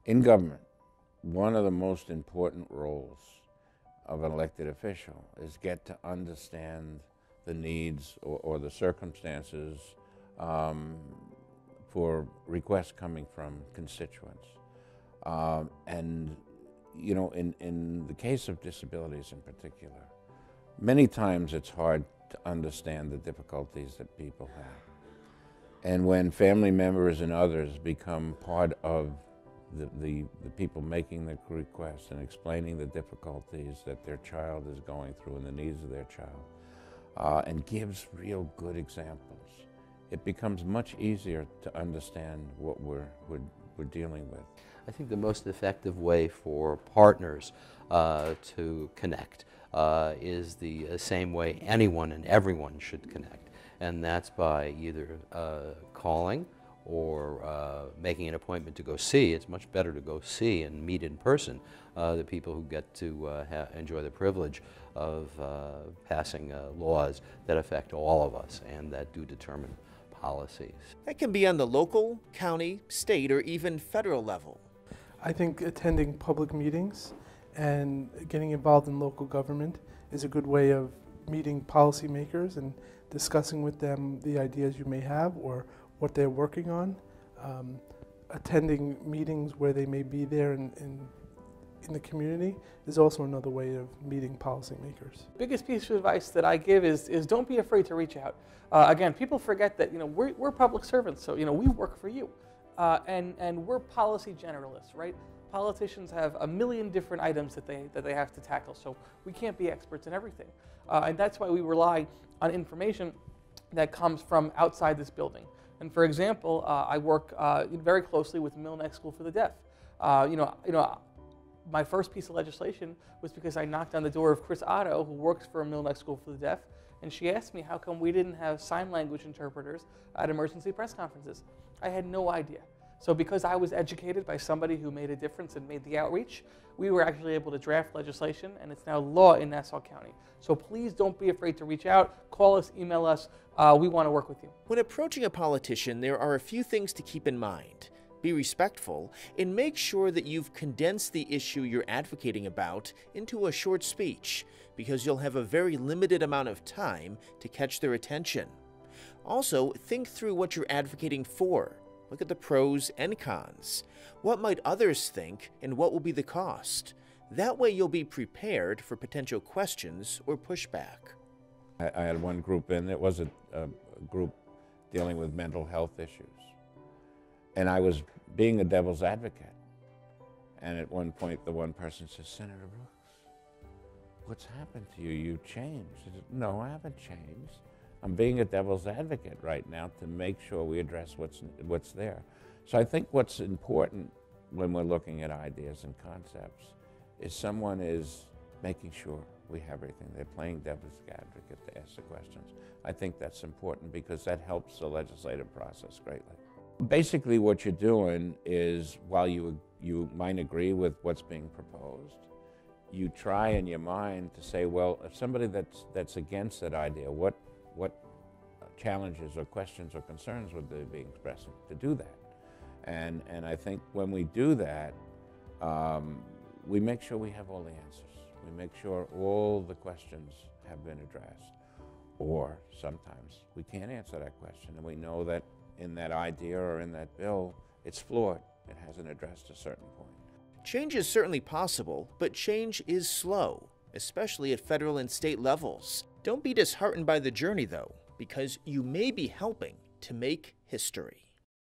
In government, one of the most important roles of an elected official is get to understand the needs or the circumstances for requests coming from constituents. And you know, in the case of disabilities in particular, many times it's hard to understand the difficulties that people have. And when family members and others become part of the people making the requests and explaining the difficulties that their child is going through and the needs of their child, and gives real good examples, it becomes much easier to understand what we're dealing with. I think the most effective way for partners to connect is the same way anyone and everyone should connect, and that's by either calling or making an appointment to go see. It's much better to go see and meet in person the people who get to enjoy the privilege of passing laws that affect all of us and that do determine policies. That can be on the local, county, state, or even federal level. I think attending public meetings and getting involved in local government is a good way of meeting policymakers and discussing with them the ideas you may have or what they're working on. Attending meetings where they may be there in the community is also another way of meeting policymakers. Biggest piece of advice that I give is don't be afraid to reach out. Again, people forget that we're public servants, so we work for you, and we're policy generalists, right? Politicians have a million different items that they have to tackle, so we can't be experts in everything, and that's why we rely on information that comes from outside this building. And for example, I work very closely with Mill Neck School for the Deaf. My first piece of legislation was because I knocked on the door of Chris Otto, who works for Mill Neck School for the Deaf, and she asked me how come we didn't have sign language interpreters at emergency press conferences. I had no idea. So because I was educated by somebody who made a difference and made the outreach, we were actually able to draft legislation, and it's now law in Nassau County. So please don't be afraid to reach out, call us, email us. We want to work with you. When approaching a politician, there are a few things to keep in mind. Be respectful, and make sure that you've condensed the issue you're advocating about into a short speech, because you'll have a very limited amount of time to catch their attention. Also, think through what you're advocating for. Look at the pros and cons. What might others think, and what will be the cost? That way you'll be prepared for potential questions or pushback. I had one group in, it was a group dealing with mental health issues. And I was being a devil's advocate. And at one point, the one person says, "Senator Brooks, what's happened to you? You've changed." I said, "No, I haven't changed. I'm being a devil's advocate right now to make sure we address what's there." So I think what's important when we're looking at ideas and concepts is someone is making sure we have everything. They're playing devil's advocate to ask the questions. I think that's important because that helps the legislative process greatly. Basically what you're doing is, while you might agree with what's being proposed, you try in your mind to say, well, if somebody that's against that idea, what challenges or questions or concerns would they be expressing to do that? And I think when we do that, we make sure we have all the answers. We make sure all the questions have been addressed. Or sometimes we can't answer that question, and we know that in that idea or in that bill, it's flawed. It hasn't addressed a certain point. Change is certainly possible, but change is slow, especially at federal and state levels. Don't be disheartened by the journey, though, because you may be helping to make history.